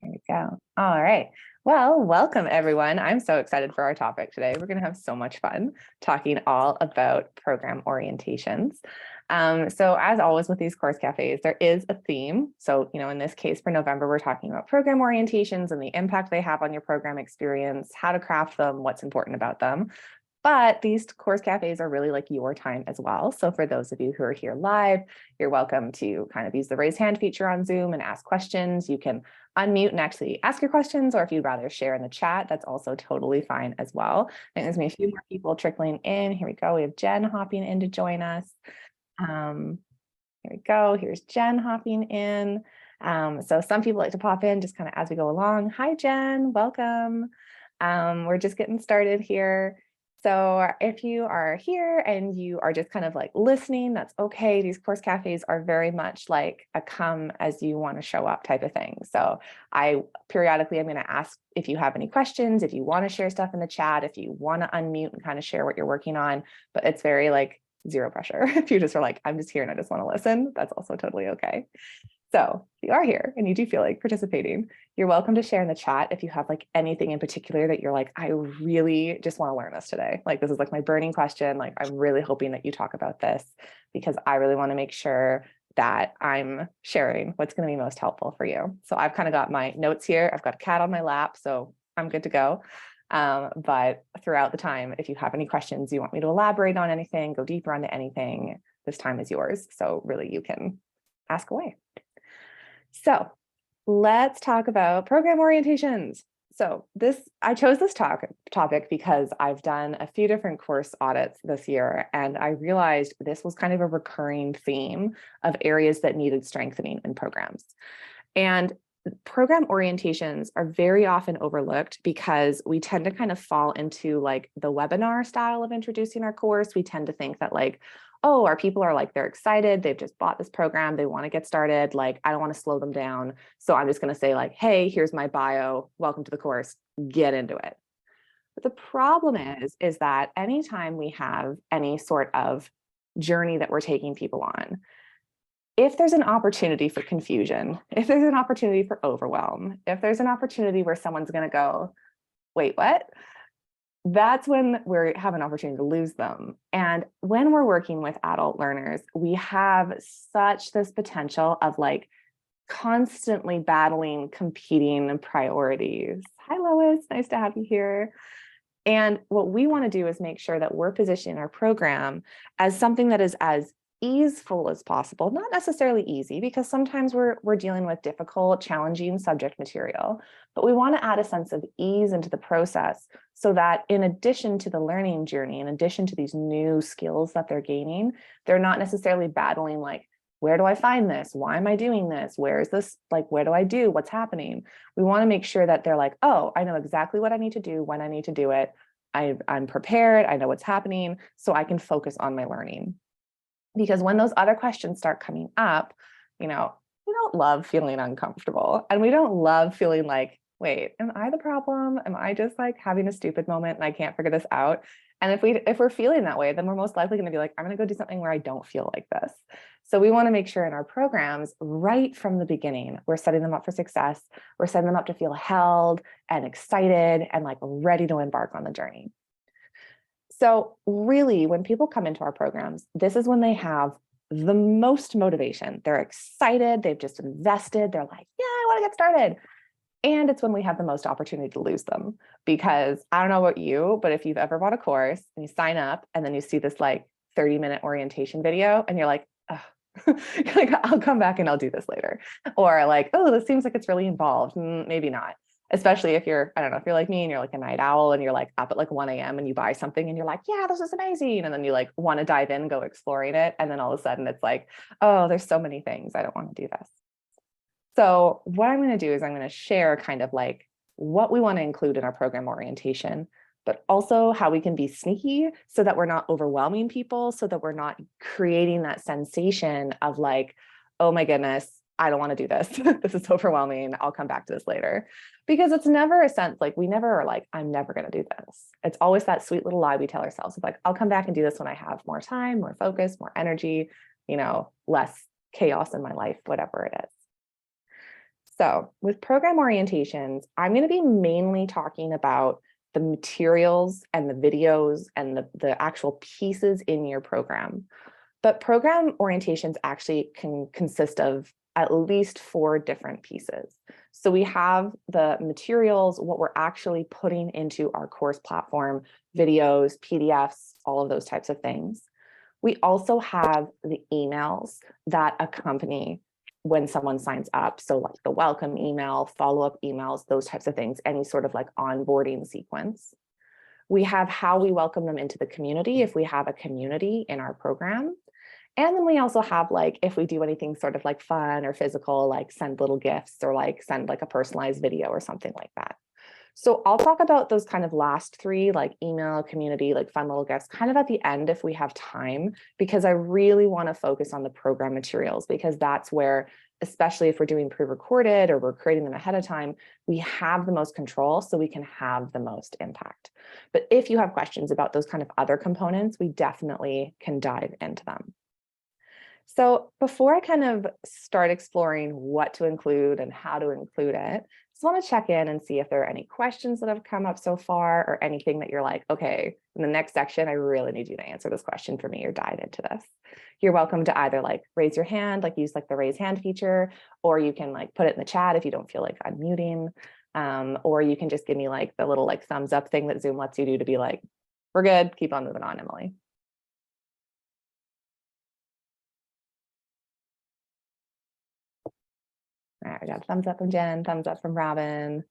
There we go. All right. Well, welcome everyone. I'm so excited for our topic today. We're going to have so much fun talking all about program orientations. So as always with these course cafes, there is a theme. So, in this case for November, we're talking about program orientations and the impact they have on your program experience, how to craft them, what's important about them. But these course cafes are really like your time as well. So for those of you who are here live, you're welcome to kind of use the raise hand feature on Zoom and ask questions. You can unmute and actually ask your questions, or if you'd rather share in the chat, that's also totally fine as well. I think there's a few more people trickling in. Here we go. We have Jen hopping in to join us. Here we go. Here's Jen hopping in. So some people like to pop in just kind of as we go along. Hi, Jen. Welcome. We're just getting started here. So if you are here and you are just kind of like listening, that's okay. These course cafes are very much like a come as you want to show up type of thing. So periodically, I'm going to ask if you have any questions, if you want to share stuff in the chat, if you want to unmute and kind of share what you're working on, but it's very like zero pressure. If you just are like, I'm just here and I just want to listen, that's also totally okay. So if you are here and you do feel like participating, you're welcome to share in the chat if you have like anything in particular that you're like, I really just want to learn this today. Like, this is like my burning question. Like, I'm really hoping that you talk about this because I really want to make sure that I'm sharing what's going to be most helpful for you. So I've kind of got my notes here. I've got a cat on my lap, so I'm good to go. But throughout the time, if you have any questions, you want me to elaborate on anything, go deeper onto anything, this time is yours. So really you can ask away. So let's talk about program orientations. So I chose this topic because I've done a few different course audits this year, and I realized this was kind of a recurring theme of areas that needed strengthening in programs. And program orientations are very often overlooked because we tend to kind of fall into like the webinar style of introducing our course. We tend to think that like, oh, our people are like, they're excited, they've just bought this program, they want to get started, like, I don't want to slow them down. So I'm just going to say like, hey, here's my bio, welcome to the course, get into it. But the problem is that anytime we have any sort of journey that we're taking people on, if there's an opportunity for confusion, if there's an opportunity for overwhelm, if there's an opportunity where someone's going to go, wait, what? That's when we have an opportunity to lose them. And when we're working with adult learners, we have such this potential of like constantly battling competing priorities. Hi, Lois, nice to have you here. And what we want to do is make sure that we're positioning our program as something that is as easeful as possible, not necessarily easy, because sometimes we're dealing with difficult, challenging subject material, but we want to add a sense of ease into the process so that in addition to the learning journey, in addition to these new skills that they're gaining, they're not necessarily battling like, where do I find this? Why am I doing this? Where is this? Like, where do I do? What's happening? We want to make sure that they're like, oh, I know exactly what I need to do, when I need to do it. I'm prepared. I know what's happening, so I can focus on my learning. Because when those other questions start coming up, we don't love feeling uncomfortable, and we don't love feeling like, wait, am I the problem? Am I just like having a stupid moment and I can't figure this out? And if we're feeling that way, then we're most likely going to be like, I'm going to go do something where I don't feel like this. So we want to make sure in our programs right from the beginning, we're setting them up for success. We're setting them up to feel held and excited and like ready to embark on the journey. So really, when people come into our programs, this is when they have the most motivation. They're excited, they've just invested, they're like, yeah, I want to get started. And it's when we have the most opportunity to lose them, because I don't know about you, but if you've ever bought a course and you sign up and then you see this like 30-minute orientation video and you're like, oh, like, I'll come back and I'll do this later. Or like, oh, this seems like it's really involved. Maybe not. Especially if you're, I don't know, if you're like me and you're like a night owl and you're like up at like 1 a.m. and you buy something and you're like, yeah, this is amazing. And then you like want to dive in, go exploring it. And then all of a sudden it's like, oh, there's so many things. I don't want to do this. So what I'm going to do is I'm going to share kind of like what we want to include in our program orientation, but also how we can be sneaky so that we're not overwhelming people, so that we're not creating that sensation of like, oh my goodness, I don't want to do this. This is overwhelming. I'll come back to this later. Because it's never a sense like we never are like, I'm never going to do this. It's always that sweet little lie we tell ourselves of like, I'll come back and do this when I have more time, more focus, more energy, less chaos in my life, whatever it is. So with program orientations, I'm going to be mainly talking about the materials and the videos and the actual pieces in your program. But program orientations actually can consist of at least 4 different pieces. So we have the materials, what we're actually putting into our course platform, videos, PDFs, all of those types of things. We also have the emails that accompany when someone signs up. So like the welcome email, follow-up emails, those types of things, any sort of like onboarding sequence. We have how we welcome them into the community if we have a community in our program. And then we also have like, if we do anything sort of like fun or physical, like send little gifts or like send like a personalized video or something like that. So I'll talk about those kind of last 3, like email, community, like fun little gifts, kind of at the end if we have time, because I really want to focus on the program materials, because that's where, especially if we're doing pre-recorded or we're creating them ahead of time, we have the most control so we can have the most impact. But if you have questions about those kind of other components, we definitely can dive into them. So before I kind of start exploring what to include and how to include it, just want to check in and see if there are any questions that have come up so far or anything that you're like, okay, in the next section, I really need you to answer this question for me or dive into this. You're welcome to either like raise your hand, like use like the raise hand feature, or you can like put it in the chat if you don't feel like unmuting, or you can just give me like the little like thumbs up thing that Zoom lets you do to be like, we're good, keep on moving on, Emily. All right, I got a thumbs up from Jen, thumbs up from Robin.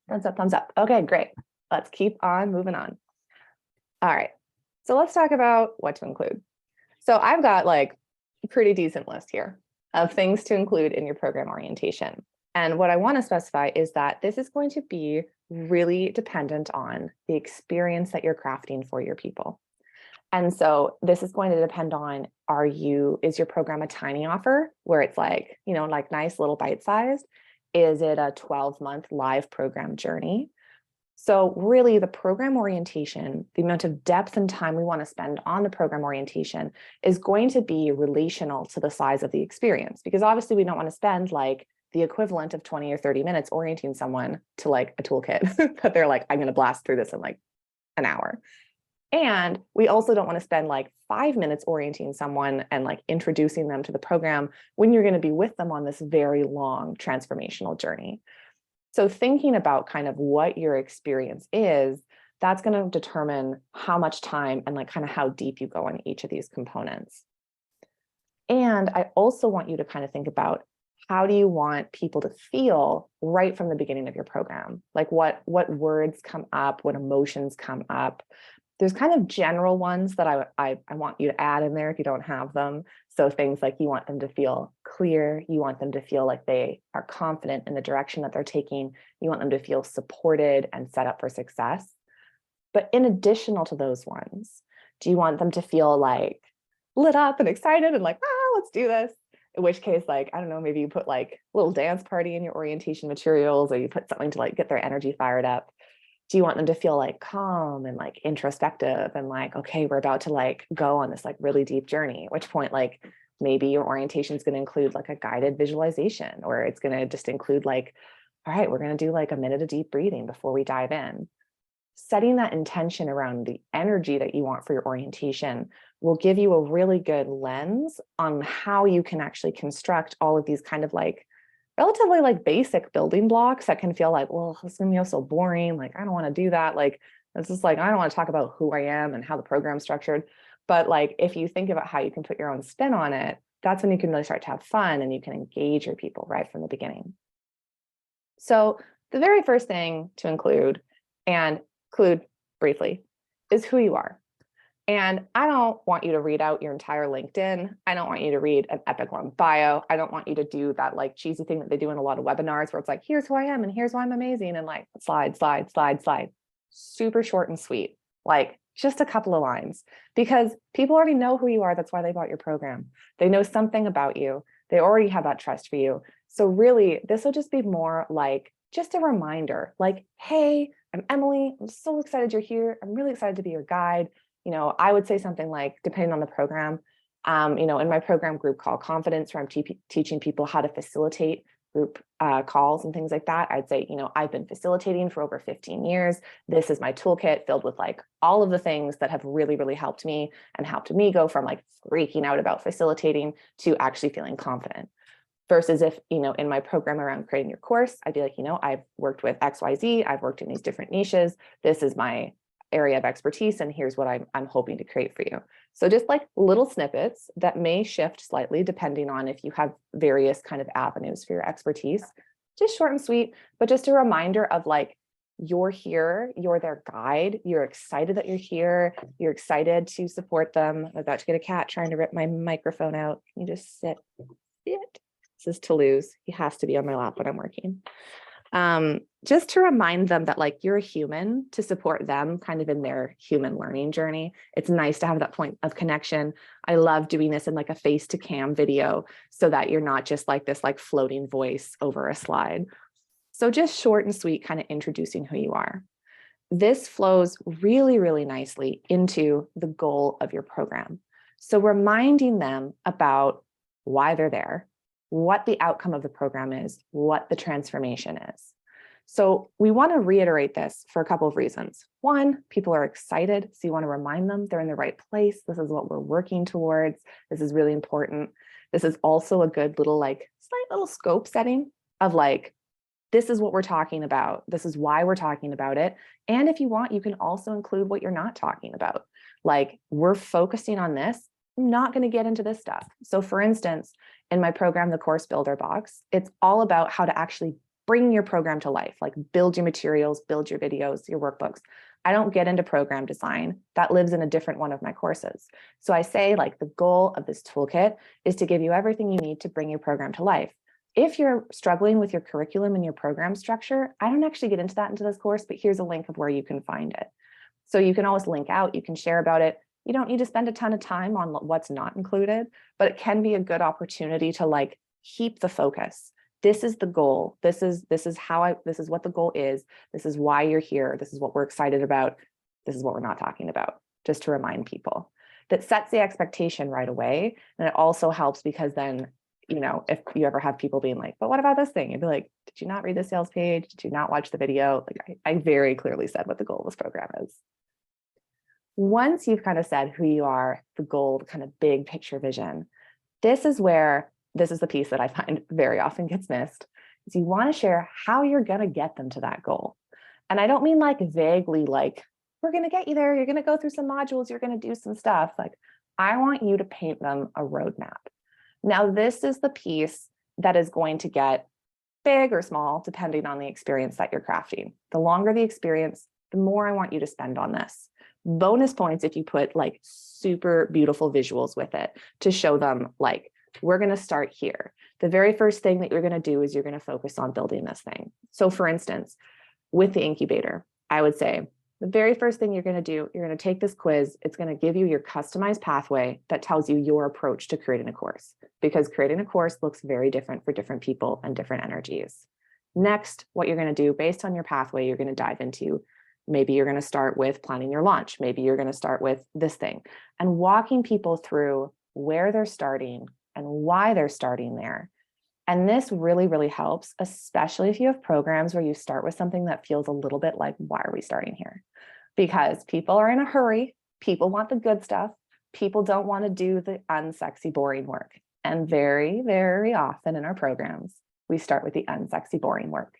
Thumbs up, thumbs up. Okay, great. Let's keep on moving on. All right, so let's talk about what to include. So I've got like a pretty decent list here of things to include in your program orientation. And what I want to specify is that this is going to be really dependent on the experience that you're crafting for your people. And so this is going to depend on, is your program a tiny offer where it's like, you know, like nice little bite-sized? Is it a 12-month live program journey? So really the program orientation, the amount of depth and time we want to spend on the program orientation is going to be relational to the size of the experience, because obviously we don't want to spend like the equivalent of 20 or 30 minutes orienting someone to like a toolkit, but they're like, I'm going to blast through this in like an hour. And we also don't want to spend like 5 minutes orienting someone and like introducing them to the program when you're going to be with them on this very long transformational journey. So thinking about kind of what your experience is, that's going to determine how much time and like kind of how deep you go on each of these components. And I also want you to kind of think about, how do you want people to feel right from the beginning of your program? Like what words come up, what emotions come up? There's kind of general ones that I want you to add in there if you don't have them. So things like, you want them to feel clear, you want them to feel like they are confident in the direction that they're taking, you want them to feel supported and set up for success. But in additional to those ones, do you want them to feel like lit up and excited and like, let's do this? In which case, like, I don't know, maybe you put like a little dance party in your orientation materials, or you put something to like get their energy fired up. Do you want them to feel like calm and like introspective and like, okay, we're about to like go on this like really deep journey, at which point like maybe your orientation is going to include like a guided visualization, or it's going to just include like, all right, we're going to do like a minute of deep breathing before we dive in. Setting that intention around the energy that you want for your orientation will give you a really good lens on how you can actually construct all of these kind of like relatively like basic building blocks that can feel like, well, this is gonna be so boring. Like, I don't want to do that. Like, it's just like, I don't want to talk about who I am and how the program's structured. But like, if you think about how you can put your own spin on it, that's when you can really start to have fun and you can engage your people right from the beginning. So the very first thing to include briefly is who you are. And I don't want you to read out your entire LinkedIn. I don't want you to read an epic long bio. I don't want you to do that like cheesy thing that they do in a lot of webinars where it's like, here's who I am and here's why I'm amazing. And like slide. Super short and sweet, like just a couple of lines, because people already know who you are. That's why they bought your program. They know something about you. They already have that trust for you. So really, this will just be more like just a reminder, like, hey, I'm Emily. I'm so excited you're here. I'm really excited to be your guide. You know, I would say something like, depending on the program, In my program group call confidence, where I'm teaching people how to facilitate group calls and things like that, I'd say, I've been facilitating for over 15 years. This is my toolkit filled with like all of the things that have really, really helped me and helped me go from like freaking out about facilitating to actually feeling confident. Versus if, in my program around creating your course, I'd be like, I've worked with XYZ, I've worked in these different niches. This is my area of expertise, and here's what I'm hoping to create for you. So just like little snippets that may shift slightly depending on if you have various kind of avenues for your expertise, just short and sweet, but just a reminder of like, you're here, you're their guide, you're excited that you're here, you're excited to support them. I'm about to get a cat trying to rip my microphone out. Can you just sit? This is Toulouse. He has to be on my lap when I'm working. Just to remind them that like you're a human, to support them kind of in their human learning journey. It's nice to have that point of connection. I love doing this in like a face to cam video so that you're not just like this like floating voice over a slide. So just short and sweet, kind of introducing who you are. This flows really, really nicely into the goal of your program. So reminding them about why they're there, what the outcome of the program is, what the transformation is. So we want to reiterate this for a couple of reasons. One, people are excited, so you want to remind them they're in the right place. This is what we're working towards. This is really important. This is also a good little like slight little scope setting of like, this is what we're talking about. This is why we're talking about it. And if you want, you can also include what you're not talking about. Like, we're focusing on this. I'm not going to get into this stuff. So for instance, in my program, the Course Builder Box, it's all about how to actually bring your program to life, like build your materials, build your videos, your workbooks. I don't get into program design. That lives in a different one of my courses. So I say like the goal of this toolkit is to give you everything you need to bring your program to life. If you're struggling with your curriculum and your program structure, I don't actually get into that into this course, but here's a link of where you can find it. So you can always link out, you can share about it. You don't need to spend a ton of time on what's not included, but it can be a good opportunity to like keep the focus. This is the goal. This is what the goal is. This is why you're here. This is what we're excited about. This is what we're not talking about, just to remind people. That sets the expectation right away. And it also helps because then, if you ever have people being like, but what about this thing? You'd be like, did you not read the sales page? Did you not watch the video? Like I very clearly said what the goal of this program is. Once you've kind of said who you are, the goal, the kind of big picture vision, this is the piece that I find very often gets missed, is you want to share how you're going to get them to that goal. And I don't mean like vaguely, like, we're going to get you there. You're going to go through some modules. You're going to do some stuff. Like, I want you to paint them a roadmap. Now, this is the piece that is going to get big or small, depending on the experience that you're crafting. The longer the experience, the more I want you to spend on this. Bonus points if you put like super beautiful visuals with it to show them like, we're going to start here. The very first thing that you're going to do is you're going to focus on building this thing. So for instance, with the incubator, I would say the very first thing you're going to do, you're going to take this quiz. It's going to give you your customized pathway that tells you your approach to creating a course, because creating a course looks very different for different people and different energies. Next, what you're going to do based on your pathway, you're going to dive into, maybe you're going to start with planning your launch. Maybe you're going to start with this thing, and walking people through where they're starting and why they're starting there. And this really, really helps, especially if you have programs where you start with something that feels a little bit like, why are we starting here? Because people are in a hurry. People want the good stuff. People don't want to do the unsexy, boring work. And very, very often in our programs, we start with the unsexy, boring work.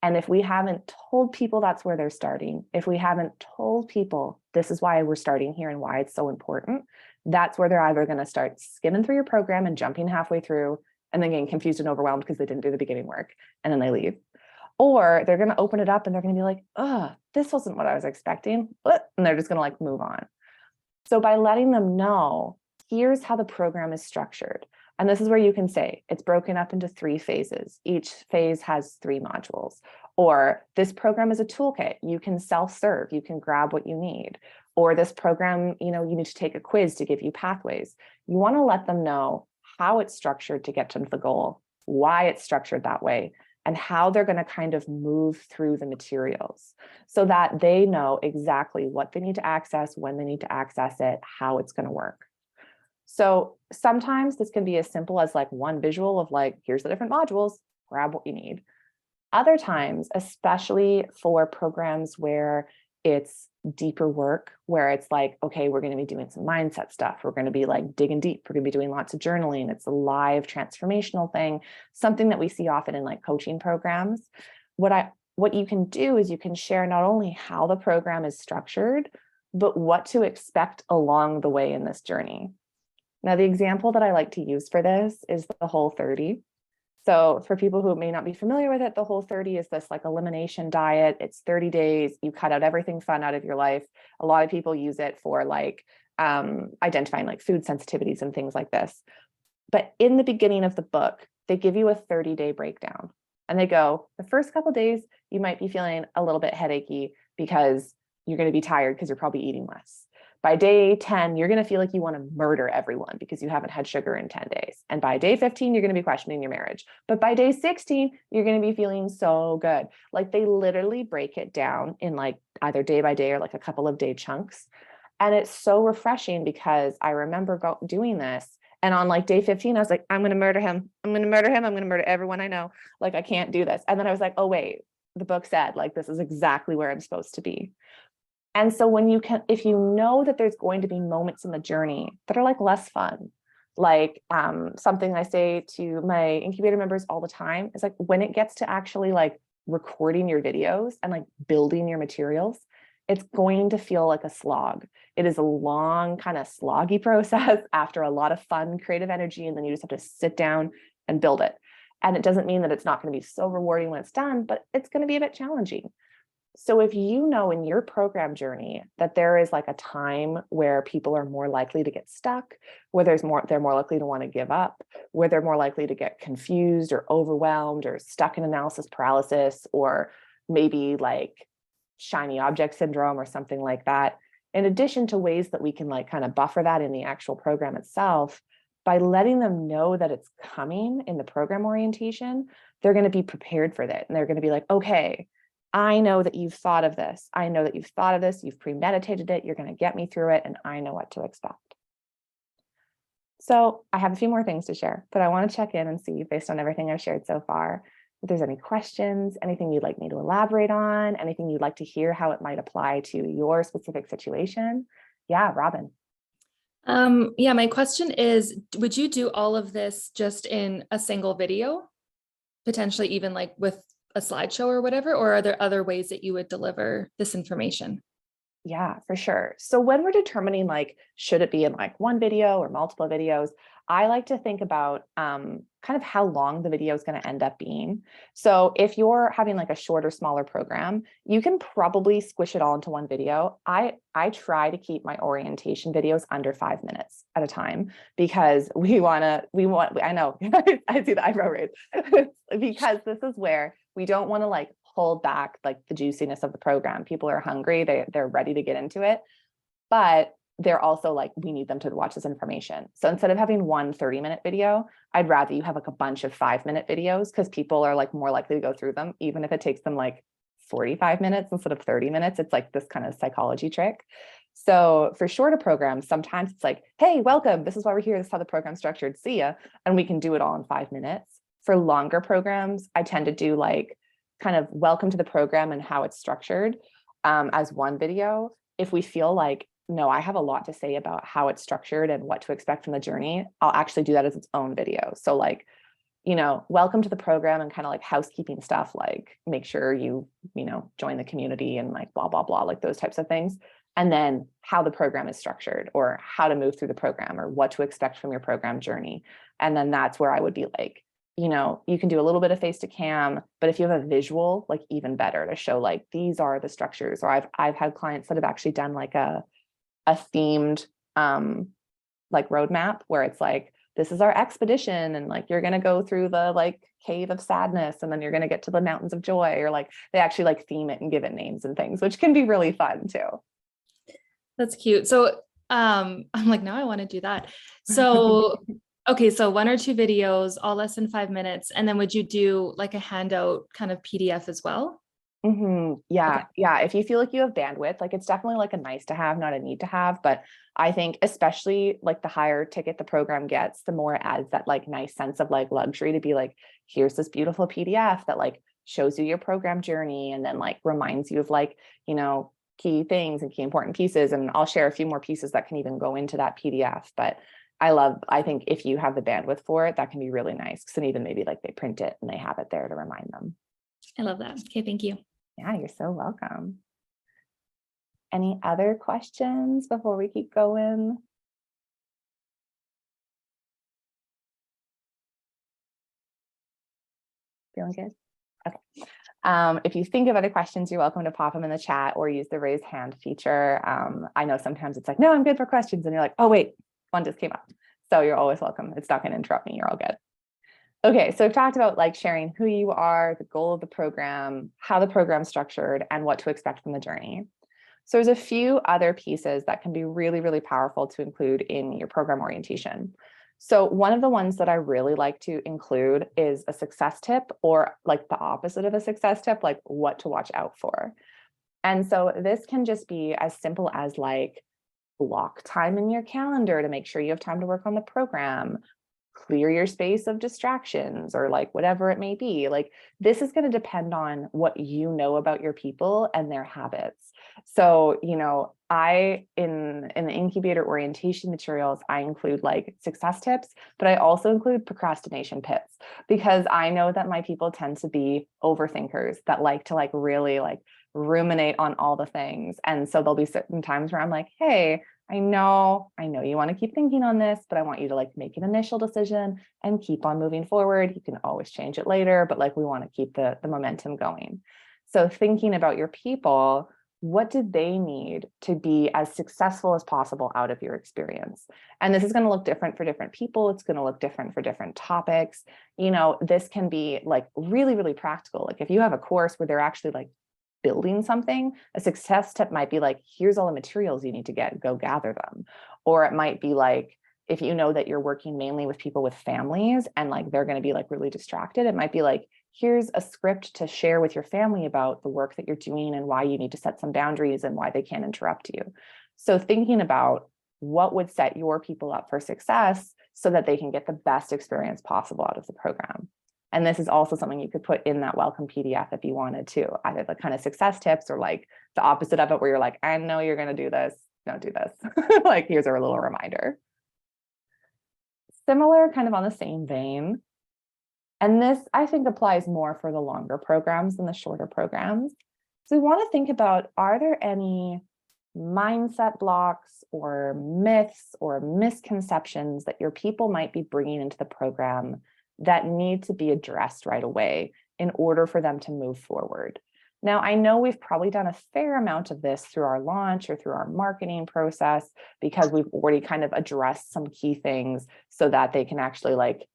And if we haven't told people that's where they're starting, if we haven't told people this is why we're starting here and why it's so important, that's where they're either going to start skimming through your program and jumping halfway through and then getting confused and overwhelmed because they didn't do the beginning work, and then they leave. Or they're going to open it up and they're going to be like, oh, this wasn't what I was expecting. And they're just going to like move on. So by letting them know, here's how the program is structured. And this is where you can say it's broken up into 3 phases. Each phase has 3 modules. Or this program is a toolkit. You can self-serve. You can grab what you need. Or this program, you need to take a quiz to give you pathways. You want to let them know how it's structured to get to the goal, why it's structured that way, and how they're going to kind of move through the materials so that they know exactly what they need to access, when they need to access it, how it's going to work. So sometimes this can be as simple as like one visual of like, here's the different modules, grab what you need. Other times, especially for programs where it's deeper work, where it's like, okay, we're going to be doing some mindset stuff. We're going to be like digging deep. We're going to be doing lots of journaling. It's a live transformational thing, something that we see often in like coaching programs. What you can do is you can share not only how the program is structured, but what to expect along the way in this journey. Now, the example that I like to use for this is the Whole30. So for people who may not be familiar with it, the Whole30 is this like elimination diet. It's 30 days. You cut out everything fun out of your life. A lot of people use it for like identifying like food sensitivities and things like this. But in the beginning of the book, they give you a 30-day breakdown. And they go, the first couple of days, you might be feeling a little bit headachy because you're going to be tired because you're probably eating less. By day 10, you're going to feel like you want to murder everyone because you haven't had sugar in 10 days. And by day 15, you're going to be questioning your marriage. But by day 16, you're going to be feeling so good. Like they literally break it down in like either day by day or like a couple of day chunks. And it's so refreshing because I remember doing this. And on like day 15, I was like, I'm going to murder him. I'm going to murder him. I'm going to murder everyone I know. Like, I can't do this. And then I was like, oh, wait, the book said like, this is exactly where I'm supposed to be. And so if you know that there's going to be moments in the journey that are like less fun, like something I say to my incubator members all the time is like, when it gets to actually like recording your videos and like building your materials, it's going to feel like a slog. It is a long kind of sloggy process after a lot of fun, creative energy. And then you just have to sit down and build it. And it doesn't mean that it's not going to be so rewarding when it's done, but it's going to be a bit challenging. So if you know in your program journey that there is like a time where people are more likely to get stuck, where they're more likely to want to give up, where they're more likely to get confused or overwhelmed or stuck in analysis paralysis, or maybe like shiny object syndrome or something like that, in addition to ways that we can like kind of buffer that in the actual program itself, by letting them know that it's coming in the program orientation, they're going to be prepared for that. And they're going to be like, okay, I know that you've thought of this. I know that you've thought of this. You've premeditated it. You're going to get me through it. And I know what to expect. So I have a few more things to share, but I want to check in and see, based on everything I've shared so far, if there's any questions, anything you'd like me to elaborate on, anything you'd like to hear how it might apply to your specific situation. Yeah, Robin. Yeah, my question is, would you do all of this just in a single video, potentially even like with a slideshow or whatever, or are there other ways that you would deliver this information? Yeah, for sure. So when we're determining like, should it be in like one video or multiple videos, I like to think about kind of how long the video is going to end up being. So if you're having like a shorter, smaller program, you can probably squish it all into one video. I try to keep my orientation videos under 5 minutes at a time because I know, I see the eyebrow raise, because this is where we don't want to like hold back like the juiciness of the program. People are hungry, they're ready to get into it, but they're also like, we need them to watch this information. So instead of having one 30-minute video, I'd rather you have like a bunch of 5-minute videos, because people are like more likely to go through them, even if it takes them like 45 minutes instead of 30 minutes. It's like this kind of psychology trick. So for shorter programs, sometimes it's like, hey, welcome. This is why we're here. This is how the program's structured. See ya. And we can do it all in 5 minutes. For longer programs, I tend to do like kind of welcome to the program and how it's structured as one video. If we feel like, no, I have a lot to say about how it's structured and what to expect from the journey, I'll actually do that as its own video. So like, welcome to the program and kind of like housekeeping stuff, like make sure you join the community and like blah, blah, blah, like those types of things. And then how the program is structured, or how to move through the program, or what to expect from your program journey. And then that's where I would be like, you can do a little bit of face to cam, but if you have a visual, like even better, to show like, these are the structures. Or I've had clients that have actually done like a themed like roadmap where it's like, this is our expedition, and like you're going to go through the like cave of sadness, and then you're going to get to the mountains of joy, or like they actually like theme it and give it names and things, which can be really fun too. That's cute. So I'm like, now I want to do that. So okay, so 1 or 2 videos, all less than 5 minutes, and then would you do like a handout kind of PDF as well? Yeah, Okay. yeah. If you feel like you have bandwidth, like it's definitely like a nice to have, not a need to have. But I think especially like the higher ticket the program gets, the more it adds that like nice sense of like luxury to be like, here's this beautiful PDF that like shows you your program journey and then like reminds you of like, key things and key important pieces. And I'll share a few more pieces that can even go into that PDF. But I think if you have the bandwidth for it, that can be really nice. Cause then even maybe like they print it and they have it there to remind them. I love that. Okay, thank you. Yeah, you're so welcome. Any other questions before we keep going? Feeling good? Okay. If you think of other questions, you're welcome to pop them in the chat or use the raise hand feature. I know sometimes it's like, no, I'm good for questions. And you're like, oh, wait, one just came up. So you're always welcome. It's not going to interrupt me. You're all good. Okay, so we've talked about like sharing who you are, the goal of the program, how the program's structured, and what to expect from the journey. So there's a few other pieces that can be really, really powerful to include in your program orientation. So one of the ones that I really like to include is a success tip, or like the opposite of a success tip, like what to watch out for. And so this can just be as simple as like block time in your calendar to make sure you have time to work on the program, clear your space of distractions, or like whatever it may be. Like this is going to depend on what you know about your people and their habits. So, I in the incubator orientation materials, I include like success tips, but I also include procrastination tips because I know that my people tend to be overthinkers that like to like really like ruminate on all the things. And so there'll be certain times where I'm like, hey, I know you want to keep thinking on this, but I want you to like make an initial decision and keep on moving forward. You can always change it later, but like we want to keep the momentum going. So thinking about your people, what do they need to be as successful as possible out of your experience? And this is going to look different for different people. It's going to look different for different topics. This can be like really, really practical. Like if you have a course where they're actually like building something, a success tip might be like, here's all the materials you need to go gather them. Or it might be like, if you know that you're working mainly with people with families and like they're going to be like really distracted, it might be like, here's a script to share with your family about the work that you're doing and why you need to set some boundaries and why they can't interrupt you. So thinking about what would set your people up for success so that they can get the best experience possible out of the program. And this is also something you could put in that welcome PDF if you wanted to, either the kind of success tips or like the opposite of it, where you're like, I know you're going to do this. Don't do this. Like, here's a little reminder. Similar, kind of on the same vein. And this, I think, applies more for the longer programs than the shorter programs. So we want to think about, are there any mindset blocks or myths or misconceptions that your people might be bringing into the program that need to be addressed right away in order for them to move forward? Now, I know we've probably done a fair amount of this through our launch or through our marketing process because we've already kind of addressed some key things so that they can actually like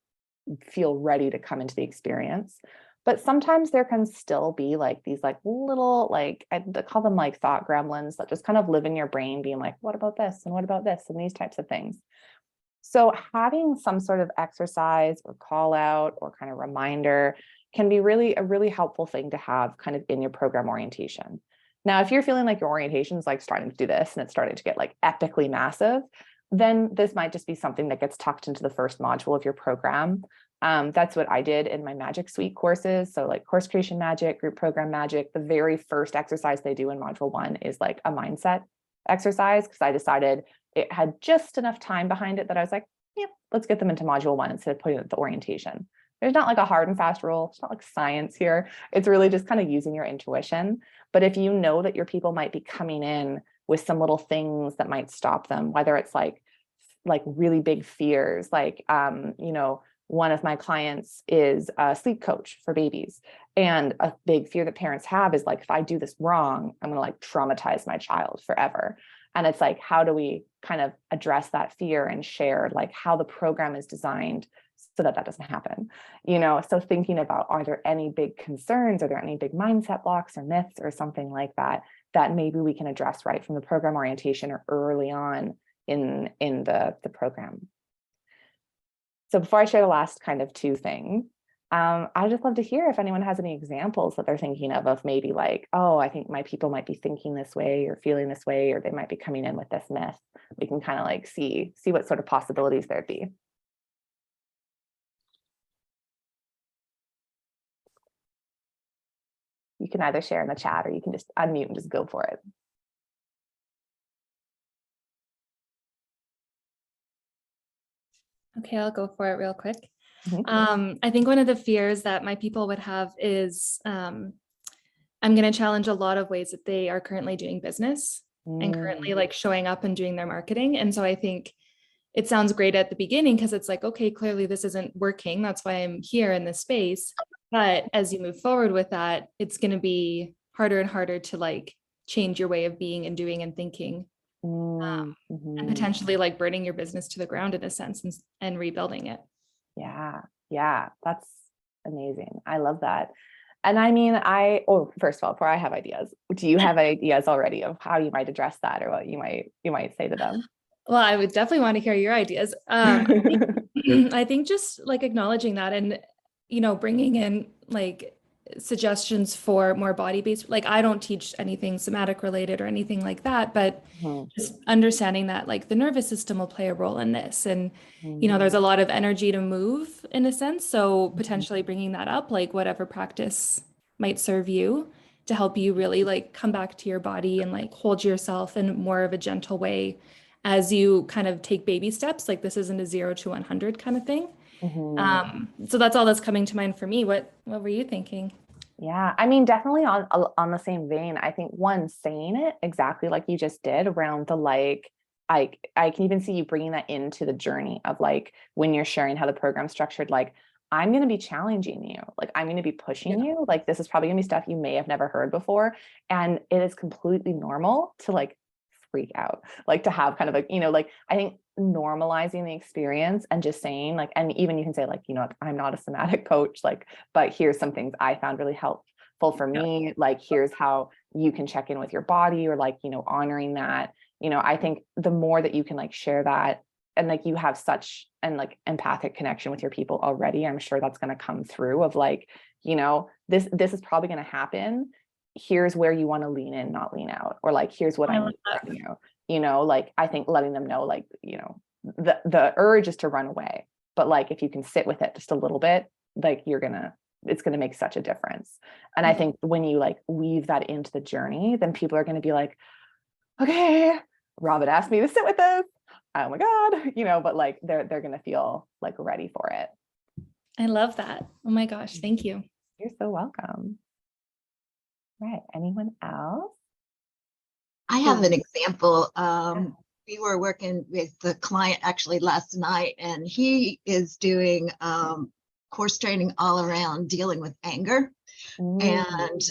feel ready to come into the experience. But sometimes there can still be like these like little, like I call them like thought gremlins that just kind of live in your brain being like, what about this? And what about this? And these types of things. So having some sort of exercise or call out or kind of reminder can be really a really helpful thing to have kind of in your program orientation. Now, if you're feeling like your orientation is like starting to do this and it's starting to get like epically massive, then this might just be something that gets tucked into the first module of your program. That's what I did in my Magic Suite courses. So like course creation magic, group program magic, the very first exercise they do in module 1 is like a mindset exercise, because I decided it had just enough time behind it that I was like, yeah, let's get them into module 1 instead of putting it at the orientation. There's not like a hard and fast rule. It's not like science here. It's really just kind of using your intuition. But if you know that your people might be coming in with some little things that might stop them, whether it's like really big fears, like, one of my clients is a sleep coach for babies. And a big fear that parents have is like, if I do this wrong, I'm going to like traumatize my child forever. And it's like, how do we kind of address that fear and share like how the program is designed so that that doesn't happen? So thinking about, are there any big concerns? Are there any big mindset blocks or myths or something like that, that maybe we can address right from the program orientation or early on in the program? So before I share the last kind of 2 things, I'd just love to hear if anyone has any examples that they're thinking of maybe like, oh, I think my people might be thinking this way or feeling this way, or they might be coming in with this myth. We can kind of like see what sort of possibilities there'd be. You can either share in the chat or you can just unmute and just go for it. Okay, I'll go for it real quick. Mhm. I think one of the fears that my people would have is I'm going to challenge a lot of ways that they are currently doing business and currently like showing up and doing their marketing. And so I think it sounds great at the beginning because it's like, okay, clearly this isn't working. That's why I'm here in this space. But as you move forward with that, it's going to be harder and harder to like change your way of being and doing and thinking, and potentially like burning your business to the ground in a sense and rebuilding it. Yeah, that's amazing. I love that. And I mean, first of all, before I have ideas, do you have ideas already of how you might address that or what you might say to them? Well, I would definitely want to hear your ideas. I think just like acknowledging that and, bringing in like suggestions for more body-based, like I don't teach anything somatic related or anything like that, but Mhm. just understanding that like the nervous system will play a role in this. And, there's Mhm. a lot of energy to move in a sense. So Mhm. potentially bringing that up, like whatever practice might serve you to help you really like come back to your body and like hold yourself in more of a gentle way as you kind of take baby steps. Like this isn't a 0 to 100 kind of thing. Mhm. So that's all that's coming to mind for me. What were you thinking? Yeah, I mean, definitely on the same vein. I think one, saying it exactly like you just did around the like, I can even see you bringing that into the journey of like when you're sharing how the program's structured, like I'm going to be challenging you, like I'm going to be pushing Yeah. you, like this is probably going to be stuff you may have never heard before, and it is completely normal to like freak out, like to have kind of like, like I think normalizing the experience and just saying like, and even you can say like, I'm not a somatic coach, like, but here's some things I found really helpful for Yeah. me. Like, here's how you can check in with your body or like, honoring that. I think the more that you can like share that and like you have such an like empathic connection with your people already, I'm sure that's going to come through of like, this is probably going to happen. Here's where you want to lean in, not lean out, or like, here's what I I love need that. from you. Like I think letting them know, like, the urge is to run away. But like if you can sit with it just a little bit, like it's gonna make such a difference. And I Yeah. think when you like weave that into the journey, then people are gonna be like, okay, Robin asked me to sit with this. Oh my God, but like they're gonna feel like ready for it. I love that. Oh my gosh, thank you. You're so welcome. Right. Anyone else? I have Cool. an example. Yeah. We were working with the client actually last night, and he is doing course training all around dealing with anger. Mm, And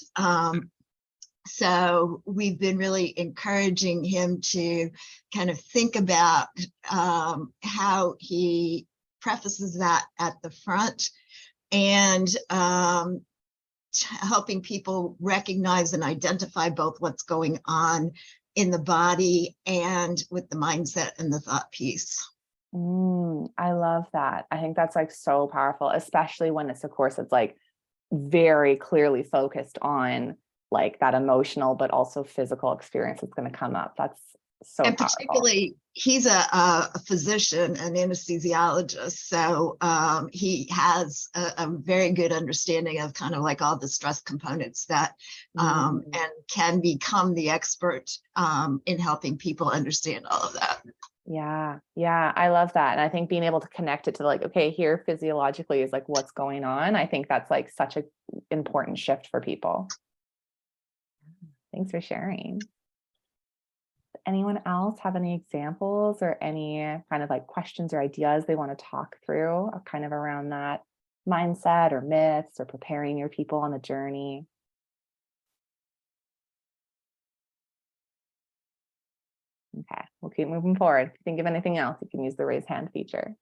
so we've been really encouraging him to kind of think about how he prefaces that at the front and helping people recognize and identify both what's going on in the body and with the mindset and the thought piece. I love that. I think that's like so powerful, especially when it's a course that's like very clearly focused on like that emotional, but also physical experience that's going to come up. That's so And powerful. particularly, he's a physician, an anesthesiologist, so he has a very good understanding of kind of like all the stress components that Mm, and can become the expert in helping people understand all of that. yeah, I love that. And I think being able to connect it to like, okay, here physiologically is like what's going on. I think that's like such a important shift for people. Thanks for sharing. Anyone else have any examples or any kind of like questions or ideas they want to talk through kind of around that mindset or myths or preparing your people on the journey? Okay, we'll keep moving forward. If you think of anything else, you can use the raise hand feature.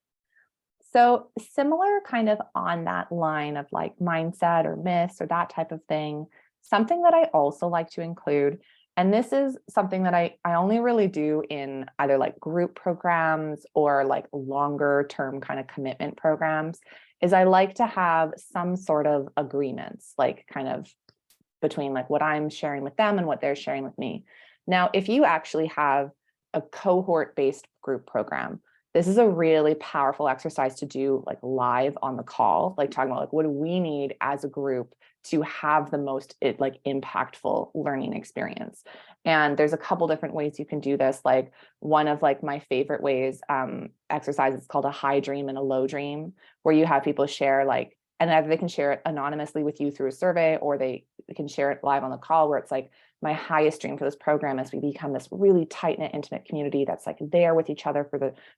So similar kind of on that line of like mindset or myths or that type of thing, something that I also like to include And this is something that I only really do in either like group programs or like longer term kind of commitment programs, is I like to have some sort of agreements, like kind of between like what I'm sharing with them and what they're sharing with me. Now, if you actually have a cohort-based group program, this is a really powerful exercise to do like live on the call, like talking about like, what do we need as a group to have the most impactful learning experience. And there's a couple different ways you can do this. Like one of like my favorite ways, exercise is called a high dream and a low dream, where you have people share like, and either they can share it anonymously with you through a survey, or they can share it live on the call, where it's like, my highest dream for this program is we become this really tight knit, intimate community that's like there with each other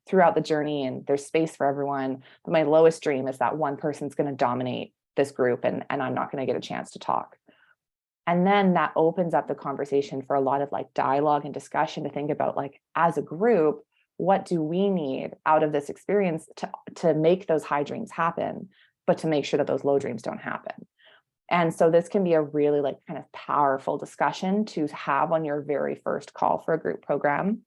throughout the journey, and there's space for everyone. But my lowest dream is that one person's going to dominate this group and I'm not going to get a chance to talk. And then that opens up the conversation for a lot of like dialogue and discussion to think about like, as a group, what do we need out of this experience to make those high dreams happen, but to make sure that those low dreams don't happen. And so this can be a really like kind of powerful discussion to have on your very first call for a group program.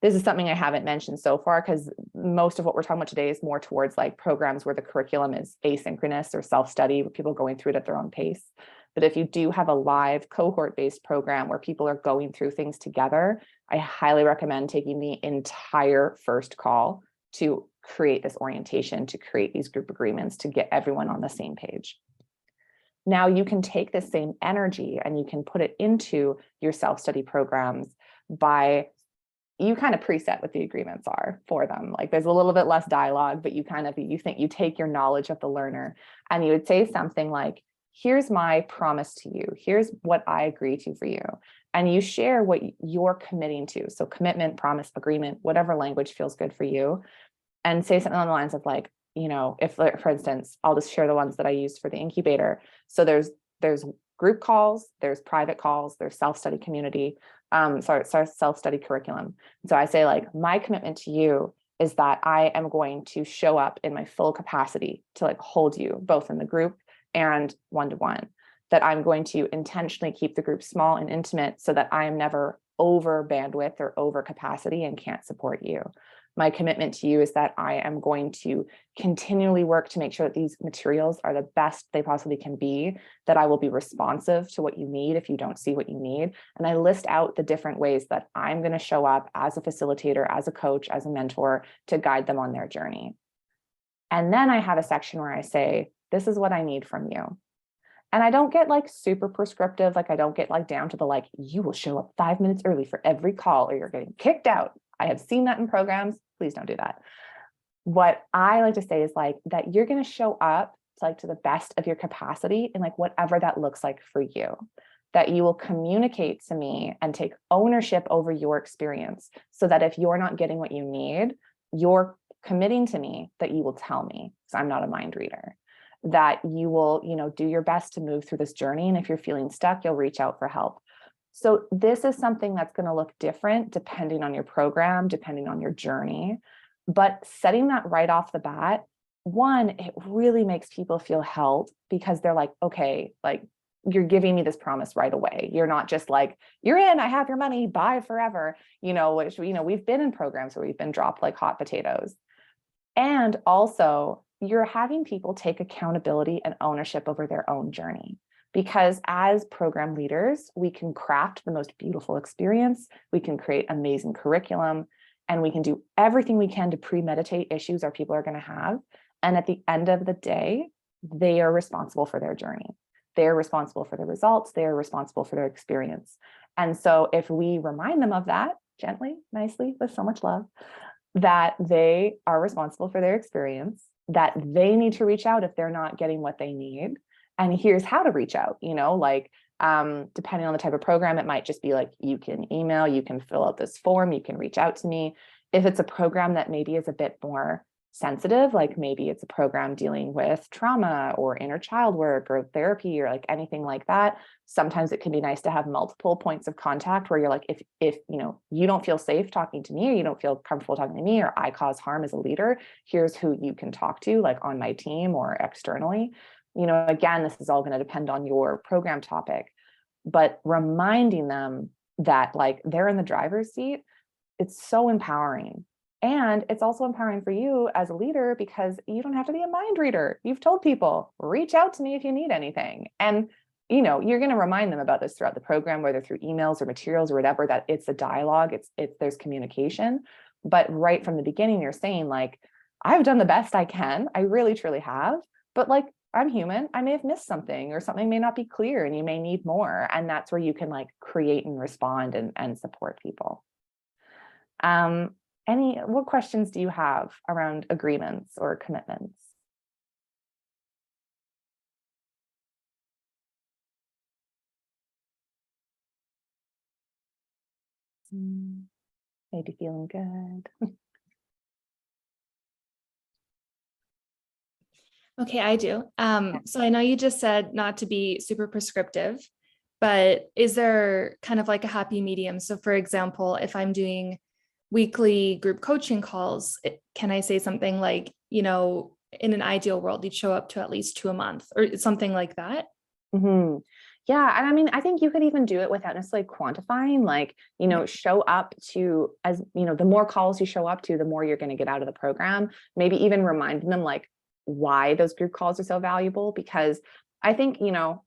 This is something I haven't mentioned so far because most of what we're talking about today is more towards like programs where the curriculum is asynchronous or self-study, with people going through it at their own pace. But if you do have a live cohort-based program where people are going through things together, I highly recommend taking the entire first call to create this orientation, to create these group agreements, to get everyone on the same page. Now you can take this same energy and you can put it into your self-study programs by, you kind of preset what the agreements are for them. Like there's a little bit less dialogue, but you take your knowledge of the learner and you would say something like, here's my promise to you. Here's what I agree to for you. And you share what you're committing to. So commitment, promise, agreement, whatever language feels good for you. And say something on the lines of like, you know, if for instance, I'll just share the ones that I used for the incubator. So there's group calls, there's private calls, there's self-study community, self-study curriculum. So I say like, my commitment to you is that I am going to show up in my full capacity to like hold you both in the group and one-to-one, that I'm going to intentionally keep the group small and intimate so that I am never over bandwidth or over capacity and can't support you. My commitment to you is that I am going to continually work to make sure that these materials are the best they possibly can be, that I will be responsive to what you need if you don't see what you need. And I list out the different ways that I'm going to show up as a facilitator, as a coach, as a mentor to guide them on their journey. And then I have a section where I say, this is what I need from you. And I don't get like super prescriptive, like I don't get like down to the like, you will show up 5 minutes early for every call or you're getting kicked out. I have seen that in programs. Please don't do that. What I like to say is like that you're going to show up to the best of your capacity in like whatever that looks like for you, that you will communicate to me and take ownership over your experience so that if you're not getting what you need, you're committing to me that you will tell me, because I'm not a mind reader, that you will, do your best to move through this journey. And if you're feeling stuck, you'll reach out for help. So this is something that's going to look different depending on your program, depending on your journey. But setting that right off the bat, one, it really makes people feel held because they're like, okay, like you're giving me this promise right away. You're not just like, you're in, I have your money, bye forever, which, we've been in programs where we've been dropped like hot potatoes. And also you're having people take accountability and ownership over their own journey. Because as program leaders, we can craft the most beautiful experience, we can create amazing curriculum, and we can do everything we can to premeditate issues our people are going to have. And at the end of the day, they are responsible for their journey. They're responsible for the results. They're responsible for their experience. And so if we remind them of that gently, nicely, with so much love, that they are responsible for their experience, that they need to reach out if they're not getting what they need. And here's how to reach out, depending on the type of program, it might just be like, you can email, you can fill out this form, you can reach out to me. If it's a program that maybe is a bit more sensitive, like maybe it's a program dealing with trauma or inner child work or therapy or like anything like that, sometimes it can be nice to have multiple points of contact where you're like, if you don't feel safe talking to me, or you don't feel comfortable talking to me, or I cause harm as a leader, here's who you can talk to, like on my team or externally. Again, this is all going to depend on your program topic, but reminding them that like they're in the driver's seat, it's so empowering. And it's also empowering for you as a leader because you don't have to be a mind reader. You've told people, reach out to me if you need anything. And you're going to remind them about this throughout the program, whether through emails or materials or whatever, that it's a dialogue, there's communication. But right from the beginning, you're saying like, I've done the best I can. I really, truly have. But like, I'm human. I may have missed something, or something may not be clear and you may need more. And that's where you can like create and respond and support people. What questions do you have around agreements or commitments? Maybe feeling good. Okay, I do. So I know you just said not to be super prescriptive, but is there kind of like a happy medium? So for example, if I'm doing weekly group coaching calls, can I say something like, in an ideal world, you'd show up to at least 2 a month or something like that? Mm-hmm. Yeah. And I mean, I think you could even do it without necessarily quantifying, like, show up to, as the more calls you show up to, the more you're going to get out of the program. Maybe even reminding them like why those group calls are so valuable, because I think,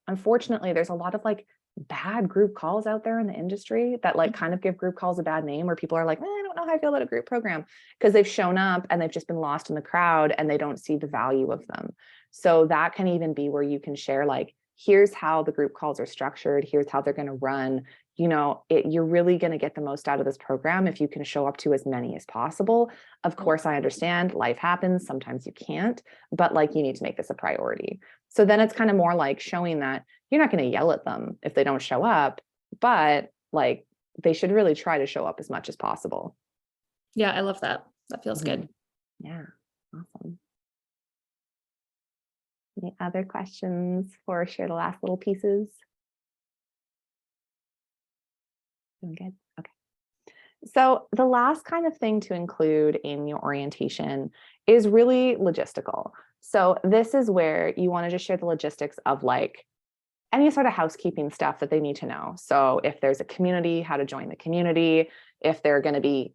unfortunately, there's a lot of like bad group calls out there in the industry that like kind of give group calls a bad name, where people are like, I don't know how I feel about a group program, because they've shown up and they've just been lost in the crowd and they don't see the value of them. So that can even be where you can share like, here's how the group calls are structured. Here's how they're going to run. You're really going to get the most out of this program if you can show up to as many as possible. Of course, I understand life happens. Sometimes you can't, but like you need to make this a priority. So then it's kind of more like showing that you're not going to yell at them if they don't show up, but like they should really try to show up as much as possible. Yeah, I love that. That feels good. Yeah, awesome. Any other questions before I share the last little pieces? Doing good. Okay. So the last kind of thing to include in your orientation is really logistical. So this is where you want to just share the logistics of like any sort of housekeeping stuff that they need to know. So if there's a community, how to join the community, if they're going to be,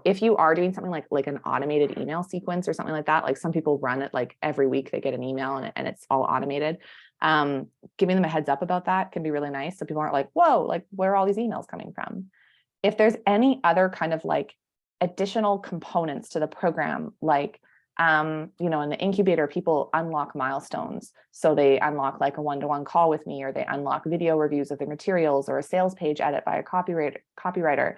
if you are doing something like an automated email sequence or something like that, like some people run it like every week they get an email and it's all automated. Giving them a heads up about that can be really nice. So people aren't like, whoa, like where are all these emails coming from? If there's any other kind of like additional components to the program, like, in the incubator, people unlock milestones. So they unlock like a one-to-one call with me, or they unlock video reviews of their materials, or a sales page edit by a copywriter.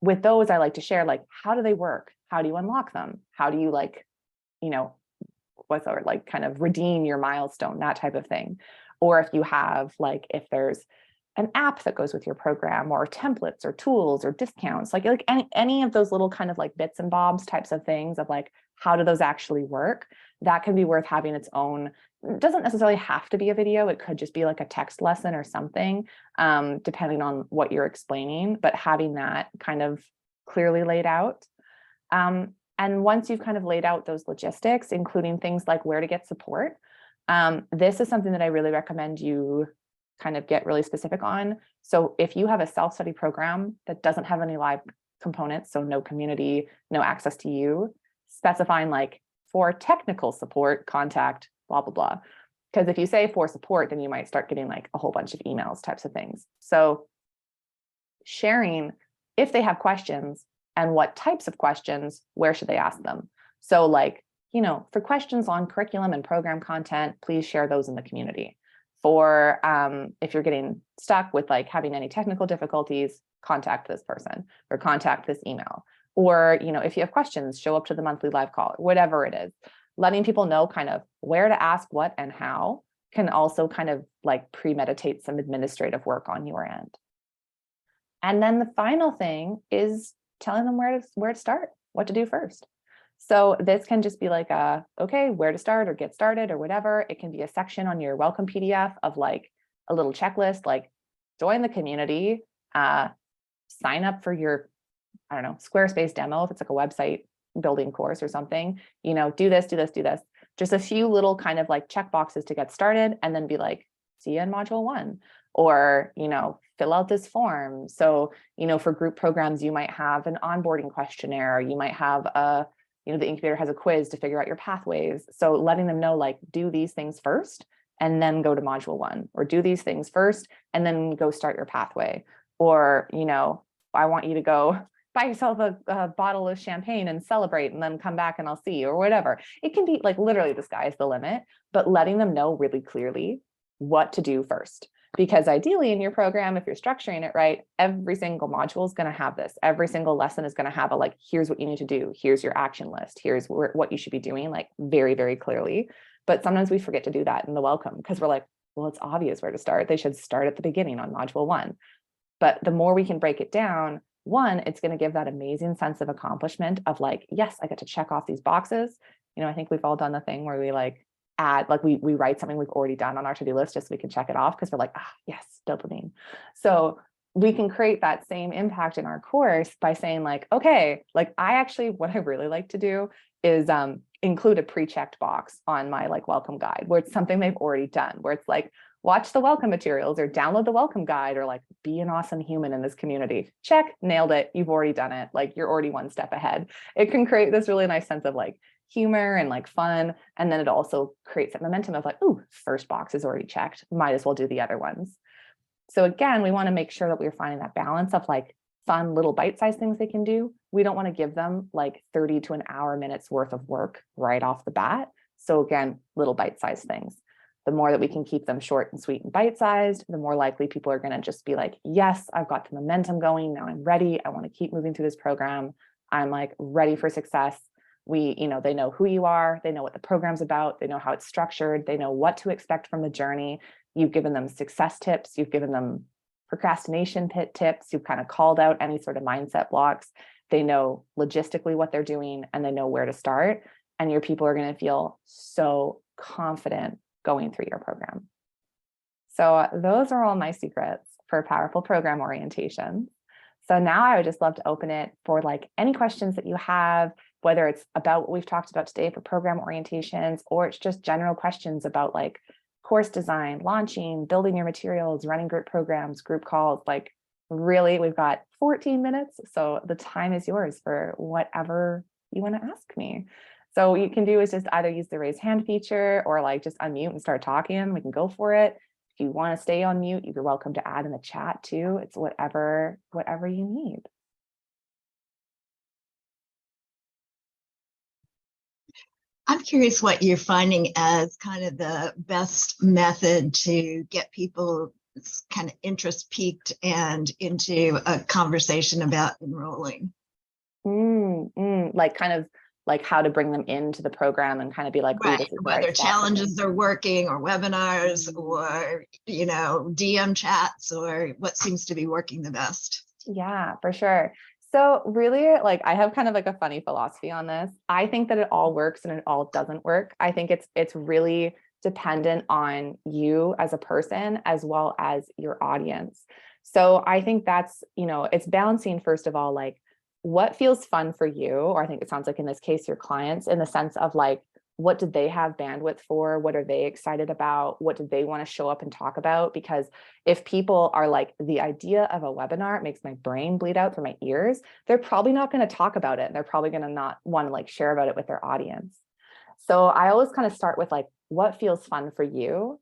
With those, I like to share like, how do they work? How do you unlock them? How do you like, kind of redeem your milestone, that type of thing. Or if you have like, if there's an app that goes with your program, or templates or tools or discounts, like any of those little kind of like bits and bobs types of things of like, how do those actually work? That can be worth having its own. It doesn't necessarily have to be a video. It could just be like a text lesson or something, depending on what you're explaining, but having that kind of clearly laid out. And once you've kind of laid out those logistics, including things like where to get support, this is something that I really recommend you kind of get really specific on. So if you have a self-study program that doesn't have any live components, so no community, no access to you, specifying like for technical support, contact, blah, blah, blah. Because if you say for support, then you might start getting like a whole bunch of emails types of things. So sharing if they have questions and what types of questions, where should they ask them? So like, for questions on curriculum and program content, please share those in the community. For if you're getting stuck with like having any technical difficulties, contact this person or contact this email. Or, if you have questions, show up to the monthly live call, whatever it is. Letting people know kind of where to ask what and how can also kind of like premeditate some administrative work on your end. And then the final thing is telling them where to start, what to do first. So this can just be like okay, where to start or get started or whatever. It can be a section on your welcome PDF of like a little checklist, like join the community, sign up for your, I don't know, Squarespace demo, if it's like a website building course or something, do this, do this, do this. Just a few little kind of like check boxes to get started, and then be like, see you in module 1. or, fill out this form. So, for group programs, you might have an onboarding questionnaire, you might have the incubator has a quiz to figure out your pathways. So letting them know, like, do these things first and then go to module 1, or do these things first and then go start your pathway. Or, I want you to go buy yourself a bottle of champagne and celebrate and then come back and I'll see you, or whatever. It can be like literally the sky's the limit, but letting them know really clearly what to do first. Because ideally in your program, if you're structuring it right, every single module is going to have this. Every single lesson is going to have a, like, here's what you need to do. Here's your action list. Here's what you should be doing, like, very, very clearly. But sometimes we forget to do that in the welcome because we're like, well, it's obvious where to start. They should start at the beginning on module 1. But the more we can break it down, one, it's going to give that amazing sense of accomplishment of like, yes, I get to check off these boxes. I think we've all done the thing where we like add, like we write something we've already done on our to-do list just so we can check it off because we're like, yes, dopamine. So we can create that same impact in our course by saying like, okay, like what I really like to do is include a pre-checked box on my like welcome guide where it's something they've already done, where it's like, watch the welcome materials or download the welcome guide, or like be an awesome human in this community. Check, nailed it. You've already done it. Like you're already one step ahead. It can create this really nice sense of like humor and like fun. And then it also creates that momentum of like, ooh, first box is already checked. Might as well do the other ones. So again, we want to make sure that we're finding that balance of like fun little bite-sized things they can do. We don't want to give them like 30 to an hour minutes worth of work right off the bat. So again, little bite-sized things. The more that we can keep them short and sweet and bite-sized, the more likely people are going to just be like, yes, I've got the momentum going. Now I'm ready. I want to keep moving through this program. I'm like ready for success. They know who you are. They know what the program's about. They know how it's structured. They know what to expect from the journey. You've given them success tips. You've given them procrastination tips. You've kind of called out any sort of mindset blocks. They know logistically what they're doing and they know where to start. And your people are going to feel so confident going through your program. So those are all my secrets for powerful program orientation. So now I would just love to open it for like any questions that you have, whether it's about what we've talked about today for program orientations, or it's just general questions about like course design, launching, building your materials, running group programs, group calls. Like really, we've got 14 minutes. So the time is yours for whatever you want to ask me. So what you can do is just either use the raise hand feature or like just unmute and start talking. We can go for it. If you want to stay on mute, you're welcome to add in the chat too. It's whatever you need. I'm curious what you're finding as kind of the best method to get people kind of interest peaked and into a conversation about enrolling. Like kind of like how to bring them into the program and kind of be like, right. This is whether challenges are working or webinars or, DM chats or what seems to be working the best. Yeah, for sure. So really, like I have kind of like a funny philosophy on this. I think that it all works and it all doesn't work. I think it's really dependent on you as a person as well as your audience. So I think that's, it's balancing, first of all, like what feels fun for you, or I think it sounds like in this case, your clients, in the sense of like, what did they have bandwidth for? What are they excited about? What do they want to show up and talk about? Because if people are like, the idea of a webinar makes my brain bleed out through my ears, they're probably not going to talk about it. And they're probably going to not want to like share about it with their audience. So I always kind of start with like, what feels fun for you?